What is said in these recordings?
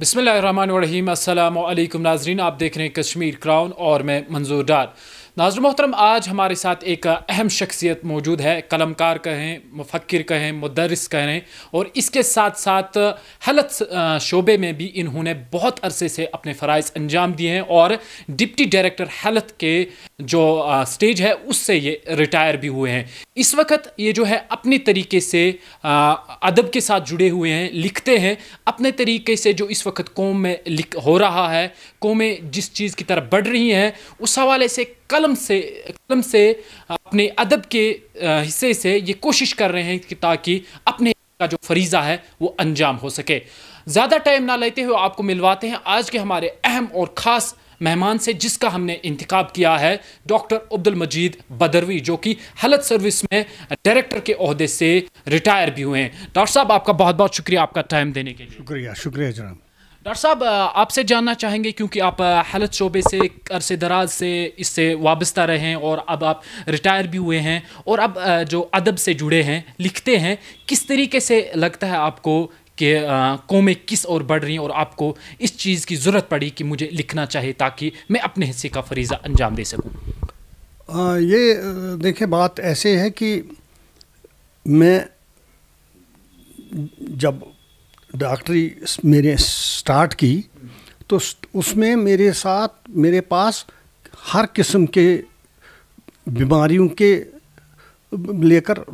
बिस्मिल्लाहिर्रहमानिर्रहीम। अस्सलामु अलैकुम नाजरीन, आप देख रहे हैं कश्मीर क्राउन और मैं मंजूर डार। नाज़रीन मोहतरम, आज हमारे साथ एक अहम शख्सियत मौजूद है। कलमकार कहें, मुफक्किर कहें, मुदर्रिस कहें, और इसके साथ साथ हेल्थ शोबे में भी इन्होंने बहुत अरसे से अपने फ़राइज़ अंजाम दिए हैं और डिप्टी डायरेक्टर हेल्थ के जो स्टेज है उससे ये रिटायर भी हुए हैं। इस वक्त ये जो है अपनी तरीके से अदब के साथ जुड़े हुए हैं, लिखते हैं अपने तरीके से। जो इस वक्त कौम में हो रहा है, कौमें जिस चीज़ की तरफ बढ़ रही हैं, उस हवाले से कलम से अपने अदब के हिस्से से ये कोशिश कर रहे हैं कि ताकि अपने का जो फरीज़ा है वो अंजाम हो सके। ज़्यादा टाइम ना लेते हुए आपको मिलवाते हैं आज के हमारे अहम और ख़ास मेहमान से, जिसका हमने इंतखाब किया है डॉक्टर अब्दुल मजीद बदरवी, जो कि हेल्थ सर्विस में डायरेक्टर के ओहदे से रिटायर भी हुए हैं। डॉक्टर साहब, आपका बहुत बहुत शुक्रिया आपका टाइम देने के लिए। शुक्रिया जनाब। डॉक्टर साहब, आपसे जानना चाहेंगे, क्योंकि आप हेल्थ शोबे से अरसे दराज से इससे वाबस्ता रहे हैं और अब आप रिटायर भी हुए हैं और अब जो अदब से जुड़े हैं, लिखते हैं, किस तरीके से लगता है आपको कि कौमें किस ओर बढ़ रही हैं और आपको इस चीज़ की ज़रूरत पड़ी कि मुझे लिखना चाहिए ताकि मैं अपने हिस्से का फरीज़ा अंजाम दे सकूं? ये देखिए, बात ऐसे है कि मैं जब डॉक्टरी मेरे स्टार्ट की तो उसमें मेरे पास हर किस्म के बीमारियों के लेकर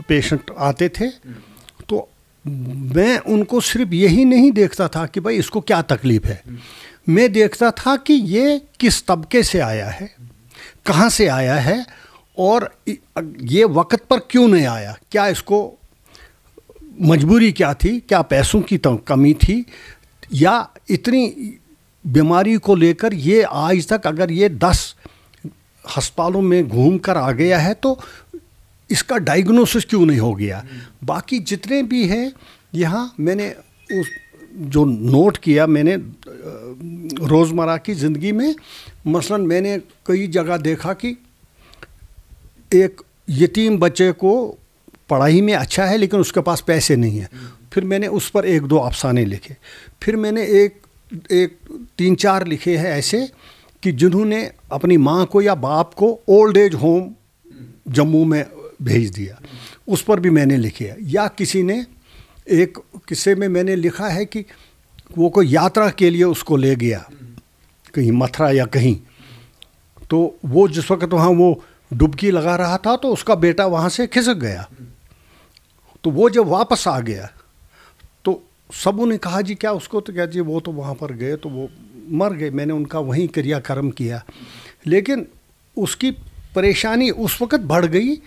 पेशेंट आते थे। तो मैं उनको सिर्फ यही नहीं देखता था कि भाई इसको क्या तकलीफ़ है, मैं देखता था कि ये किस तबके से आया है, कहाँ से आया है और ये वक्त पर क्यों नहीं आया, क्या इसको मजबूरी क्या थी, क्या पैसों की कमी थी, या इतनी बीमारी को लेकर ये आज तक अगर ये 10 अस्पतालों में घूम कर आ गया है तो इसका डायग्नोसिस क्यों नहीं हो गया। बाकी जितने भी हैं यहाँ मैंने जो नोट किया मैंने रोज़मर्रा की ज़िंदगी में, मसलन मैंने कई जगह देखा कि एक यतीम बच्चे को पढ़ाई में अच्छा है लेकिन उसके पास पैसे नहीं है, फिर मैंने उस पर 1-2 अफसाने लिखे। फिर मैंने एक 3-4 लिखे हैं ऐसे कि जिन्होंने अपनी माँ को या बाप को ओल्ड एज होम जम्मू में भेज दिया, उस पर भी मैंने लिखे। या किसी ने एक किस्से में मैंने लिखा है कि वो कोई यात्रा के लिए उसको ले गया कहीं मथुरा या कहीं, तो वो जिस वक्त वहाँ वो डुबकी लगा रहा था तो उसका बेटा वहाँ से खिसक गया। तो वो जब वापस आ गया तो सबों ने कहा जी क्या उसको, तो क्या जी वो तो वहाँ पर गए तो वो मर गए। मैंने उनका वहीं क्रियाकर्म किया, लेकिन उसकी परेशानी उस वक़्त बढ़ गई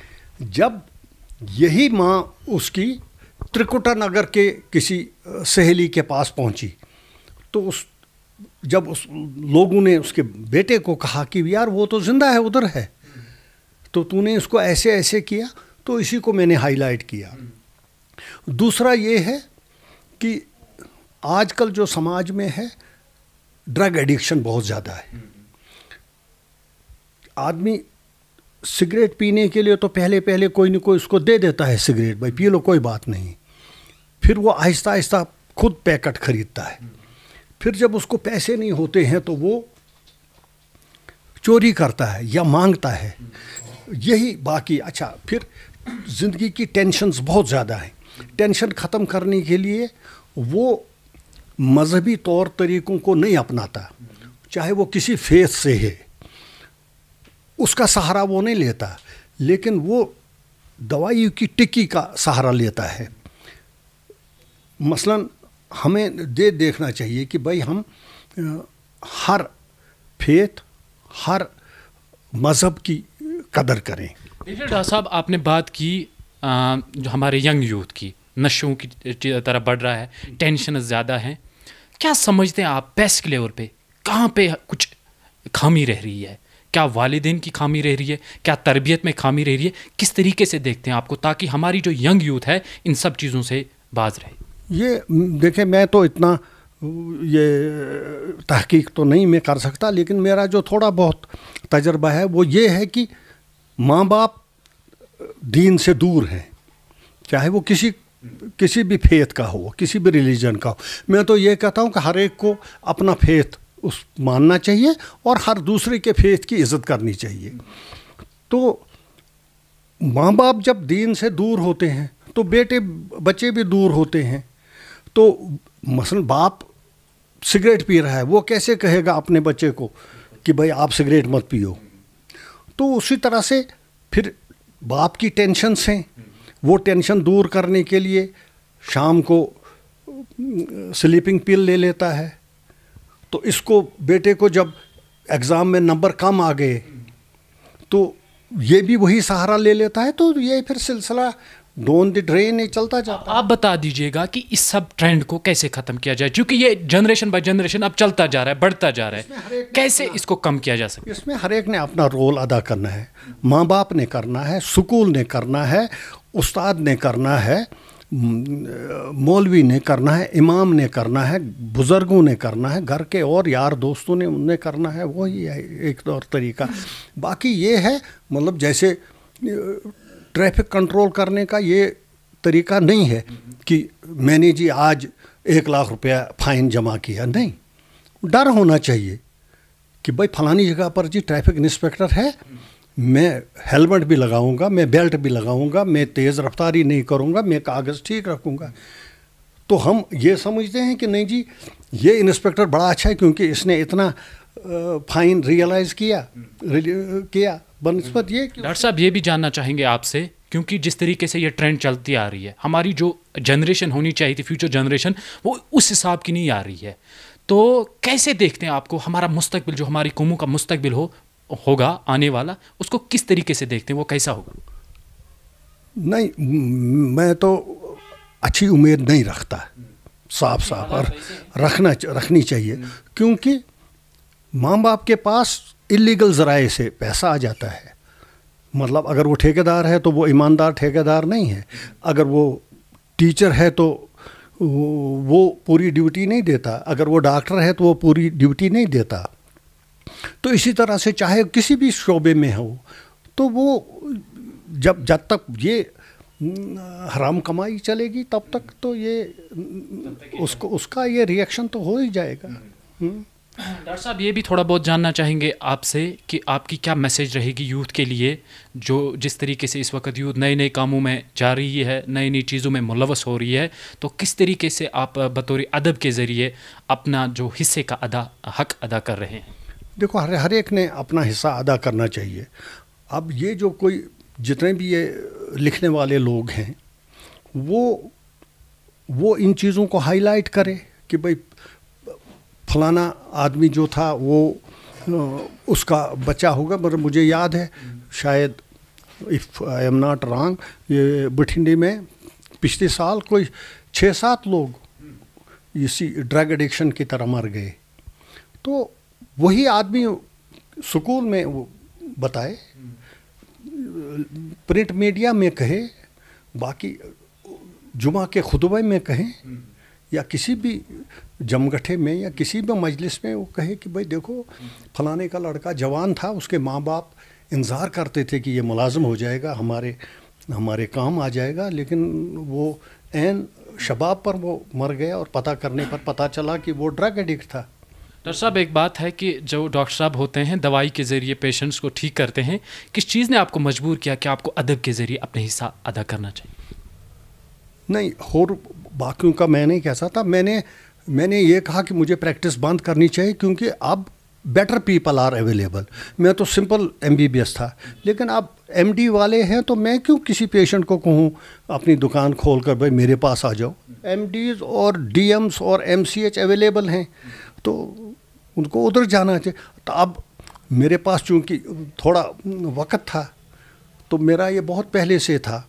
जब यही माँ उसकी त्रिकुटा नगर के किसी सहेली के पास पहुँची। तो जब उस लोगों ने उसके बेटे को कहा कि यार वो तो ज़िंदा है, उधर है, तो तूने इसको ऐसे ऐसे किया, तो इसी को मैंने हाईलाइट किया। दूसरा ये है कि आजकल जो समाज में है ड्रग एडिक्शन बहुत ज़्यादा है। आदमी सिगरेट पीने के लिए तो पहले कोई न कोई उसको दे देता है सिगरेट, भाई पी लो कोई बात नहीं, फिर वो आहिस्ता आहिस्ता खुद पैकेट ख़रीदता है। फिर जब उसको पैसे नहीं होते हैं तो वो चोरी करता है या मांगता है, यही बाकी। अच्छा, फिर ज़िंदगी की टेंशन्स बहुत ज़्यादा हैं। टेंशन ख़त्म करने के लिए वो मजहबी तौर तरीक़ों को नहीं अपनाता, चाहे वो किसी फेथ से है, उसका सहारा वो नहीं लेता, लेकिन वो दवाई की टिक्की का सहारा लेता है। मसलन हमें देखना चाहिए कि भाई हम हर फेथ, हर मज़हब की कदर करें। देखिए डॉक्टर साहब, आपने बात की जो हमारे यंग यूथ की नशों की तरफ बढ़ रहा है, टेंशन ज़्यादा है, क्या समझते हैं आप बेसिक लेवल पे कहाँ पे कुछ खामी रह रही है? क्या वालिदैन की खामी रह रही है, क्या तरबियत में खामी रह रही है? किस तरीके से देखते हैं आपको, ताकि हमारी जो यंग यूथ है इन सब चीज़ों से बाज रहे? ये देखें, मैं तो इतना ये तहकीक तो नहीं मैं कर सकता, लेकिन मेरा जो थोड़ा बहुत तजर्बा है वो ये है कि माँ बाप दीन से दूर हैं, चाहे वो किसी किसी भी फेथ का हो, किसी भी रिलीजन का हो, मैं तो ये कहता हूँ कि हर एक को अपना फेथ उस मानना चाहिए और हर दूसरे के फेथ की इज़्ज़त करनी चाहिए। तो माँ बाप जब दीन से दूर होते हैं तो बच्चे भी दूर होते हैं। तो मसलन बाप सिगरेट पी रहा है, वो कैसे कहेगा अपने बच्चे को कि भाई आप सिगरेट मत पियो? तो उसी तरह से फिर बाप की टेंशन्स हैं, वो टेंशन दूर करने के लिए शाम को स्लीपिंग पिल ले लेता है। तो इसको बेटे को जब एग्ज़ाम में नंबर कम आ गए तो ये भी वही सहारा ले लेता है। तो ये फिर सिलसिला डोन द ड्रेन ही चलता जाता है। आप बता दीजिएगा कि इस सब ट्रेंड को कैसे ख़त्म किया जाए, क्योंकि ये जनरेशन बाय जनरेशन अब चलता जा रहा है, बढ़ता जा रहा है, कैसे इसको कम किया जा सकता है? इसमें हर एक ने अपना रोल अदा करना है। माँ बाप ने करना है, स्कूल ने करना है, उस्ताद ने करना है, मौलवी ने करना है, इमाम ने करना है, बुज़ुर्गों ने करना है, घर के और यार दोस्तों ने उनने करना है। वही है एक और तरीका। बाकी ये है मतलब जैसे ट्रैफिक कंट्रोल करने का ये तरीका नहीं है कि मैंने जी आज 1 लाख रुपया फ़ाइन जमा किया। नहीं, डर होना चाहिए कि भाई फलानी जगह पर जी ट्रैफिक इंस्पेक्टर है, मैं हेलमेट भी लगाऊंगा, मैं बेल्ट भी लगाऊंगा, मैं तेज़ रफ्तारी नहीं करूंगा, मैं कागज़ ठीक रखूंगा। तो हम ये समझते हैं कि नहीं जी ये इंस्पेक्टर बड़ा अच्छा है क्योंकि इसने इतना फ़ाइन रियलाइज़ किया बनस्पत ये। डॉक्टर साहब ये भी जानना चाहेंगे आपसे, क्योंकि जिस तरीके से ये ट्रेंड चलती आ रही है, हमारी जो जनरेशन होनी चाहिए थी, फ्यूचर जनरेशन, वो उस हिसाब की नहीं आ रही है। तो कैसे देखते हैं आपको हमारा मुस्तकबिल, जो हमारी कौमों का मुस्तकबिल होगा आने वाला, उसको किस तरीके से देखते हैं, वो कैसा होगा? नहीं, मैं तो अच्छी उम्मीद नहीं रखता, साफ और रखनी चाहिए, क्योंकि माँ बाप के पास इलीगल ज़राए से पैसा आ जाता है। मतलब अगर वो ठेकेदार है तो वो ईमानदार ठेकेदार नहीं है, अगर वो टीचर है तो वो पूरी ड्यूटी नहीं देता, अगर वो डॉक्टर है तो वो पूरी ड्यूटी नहीं देता। तो इसी तरह से चाहे किसी भी शोबे में हो, तो वो जब तक ये हराम कमाई चलेगी तब तक तो ये उसका ये रिएक्शन तो हो ही जाएगा। डॉक्टर साहब ये भी थोड़ा बहुत जानना चाहेंगे आपसे कि आपकी क्या मैसेज रहेगी यूथ के लिए, जो जिस तरीके से इस वक्त यूथ नए नए कामों में जा रही है, नई नई चीज़ों में मुलव्वस हो रही है, तो किस तरीके से आप बतौर अदब के ज़रिए अपना जो हिस्से का हक अदा कर रहे हैं? देखो, हर एक ने अपना हिस्सा अदा करना चाहिए। अब ये जो कोई जितने भी ये लिखने वाले लोग हैं वो इन चीज़ों को हाईलाइट करे कि भाई फलाना आदमी जो था वो उसका बच्चा होगा। मगर मुझे याद है, शायद if I am not wrong, ये बठिंडे में पिछले साल कोई 6-7 लोग इसी ड्रग एडिक्शन की तरह मर गए। तो वही आदमी स्कूल में वो बताए, प्रिंट मीडिया में कहे, बाकी जुमा के खुतबे में कहें, या किसी भी जमगठे में या किसी भी मजलिस में वो कहे कि भाई देखो फलाने का लड़का जवान था, उसके माँ बाप इंतज़ार करते थे कि ये मुलाजिम हो जाएगा, हमारे काम आ जाएगा, लेकिन वो ऐन शबाब पर वो मर गया और पता करने पर पता चला कि वो ड्रग एडिक्ट था। डॉक्टर साहब एक बात है कि जो डॉक्टर साहब होते हैं दवाई के ज़रिए पेशेंट्स को ठीक करते हैं, किस चीज़ ने आपको मजबूर किया कि आपको अदब के ज़रिए अपने हिस्सा अदा करना चाहिए? नहीं, और बाकियों का मैं नहीं कह सकता। मैंने ये कहा कि मुझे प्रैक्टिस बंद करनी चाहिए क्योंकि अब बेटर पीपल आर अवेलेबल। मैं तो सिंपल MBBS था, लेकिन अब MD वाले हैं, तो मैं क्यों किसी पेशेंट को कहूँ अपनी दुकान खोल कर भाई मेरे पास आ जाओ। MDs और DMs और MCH अवेलेबल हैं, तो उनको उधर जाना चाहिए। तो अब मेरे पास चूँकि थोड़ा वक्त था, तो मेरा ये बहुत पहले से था।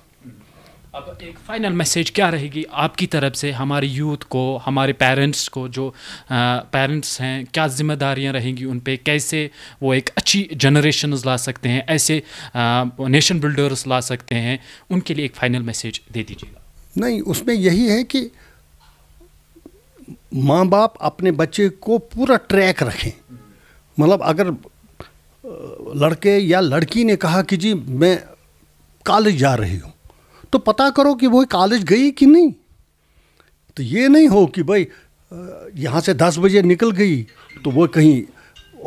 अब एक फाइनल मैसेज क्या रहेगी आपकी तरफ से हमारे यूथ को, हमारे पेरेंट्स को, जो पेरेंट्स हैं, क्या जिम्मेदारियां रहेंगी उन पे, कैसे वो एक अच्छी जनरेशन ला सकते हैं, ऐसे नेशन बिल्डर्स ला सकते हैं, उनके लिए एक फाइनल मैसेज दे दीजिएगा। नहीं, उसमें यही है कि माँ बाप अपने बच्चे को पूरा ट्रैक रखें। मतलब अगर लड़के या लड़की ने कहा कि जी मैं कॉलेज जा रही हूँ, تو پتہ کرو کہ وہ کالج گئی کہ نہیں. تو یہ نہیں ہو کہ بھائی یہاں سے 10 بجے نکل گئی تو وہ کہیں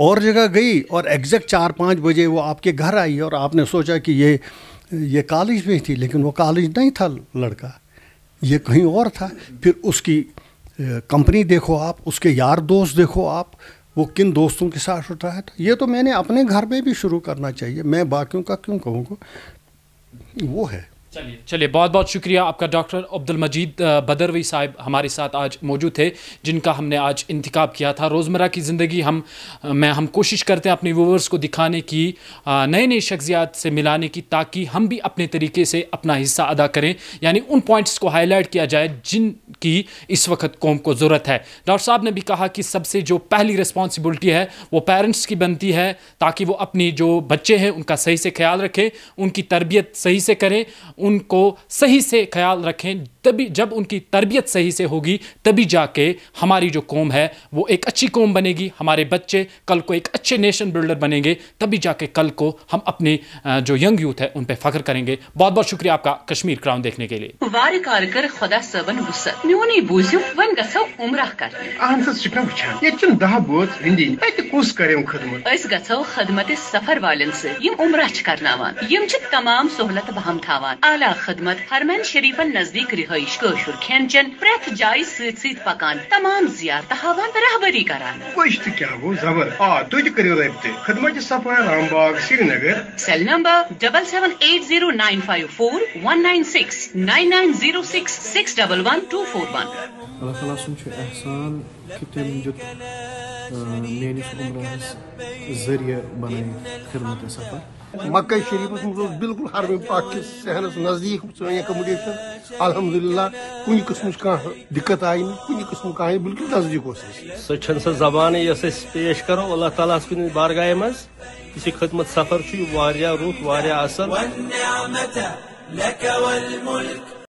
اور جگہ گئی اور ایگزیکٹ 4-5 بجے وہ آپ کے گھر آئی اور آپ نے سوچا کہ یہ کالج میں تھی, لیکن وہ کالج نہیں تھا لڑکا, یہ کہیں اور تھا. پھر اس کی کمپنی دیکھو آپ, اس کے یار دوست دیکھو آپ, وہ کن دوستوں کے ساتھ اٹھا ہے. یہ تو میں نے اپنے گھر میں بھی شروع کرنا چاہیے, میں باقیوں کا کیوں کہوں گا. وہ ہے. چلیے بہت بہت شکریہ آپ کا. ڈاکٹر عبدالمجید بدروی صاحب ہمارے ساتھ آج موجود تھے, جن کا ہم نے آج انتخاب کیا تھا. روزمرہ کی زندگی ہم کوشش کرتے ہیں اپنے ویورز کو دکھانے کی, نئے شخصیات سے ملانے کی, تاکہ ہم بھی اپنے طریقے سے اپنا حصہ ادا کریں, یعنی ان پوائنٹس کو ہائی لائٹ کیا جائے جن کی اس وقت قوم کو ضرورت ہے. ڈاکٹر صاحب نے بھی کہا کہ سب سے جو پہلی رسپانسبلٹی ہے وہ پیرنٹس کی بنتی ہے, تاکہ وہ اپنی جو بچے ہیں ان کا صحیح سے خیال رکھیں, ان کی تربیت صحیح سے کریں, ان کو صحیح سے خیال رکھیں. تبھی جب ان کی تربیت صحیح سے ہوگی تبھی جا کے ہماری جو قوم ہے وہ ایک اچھی قوم بنے گی, ہمارے بچے کل کو ایک اچھے نیشن بلڈر بنیں گے, تبھی جا کے کل کو ہم اپنی جو ینگ یوتھ ہے ان پہ فخر کریں گے. بہت بہت شکریہ آپ کا کشمیر کراؤن دیکھنے کے لیے. وار کار کر خدا صبن وسط میونی بوزیو ون گژھو عمرہ کرنے. اہن سا سہ وچھان یہ چھ 10 بوت ہندی ات کس کریم خدمت. اس گژھو خدمت سفر والن سے یم عمرہ چھ کرناوان. یم چھ تمام سہولت بہم تھاوان, اعلی خدمت, حرمین شریفن نزدیک رہائش, کٲشُر کھین چین پریتھ جائے ست ست پکان, تمام زیارت ہاوان رہبری کران. گوشت کیا گو زبر. تھی تہ کریو رابطہ خدمت سفر Rambagh Srinagar. Cell number 7780954196 9906 611241. Allah تعالیٰ سن احسان کہ تم دیت میانس عمرس ذریعہ بنائے خدمت سفر. مکہ شریفس مز بالکل حرم پاک کس صحنس نزدیک سون ایکوموڈیشن. الحمدللہ کن قسم دقت آئی کن قسم کا بالکل نزدیک اس سہ زبان یس پیش کرو اللہ تعالیٰ کن بارگاہ مز یہ خدمت سفر رت واریاہ اصل.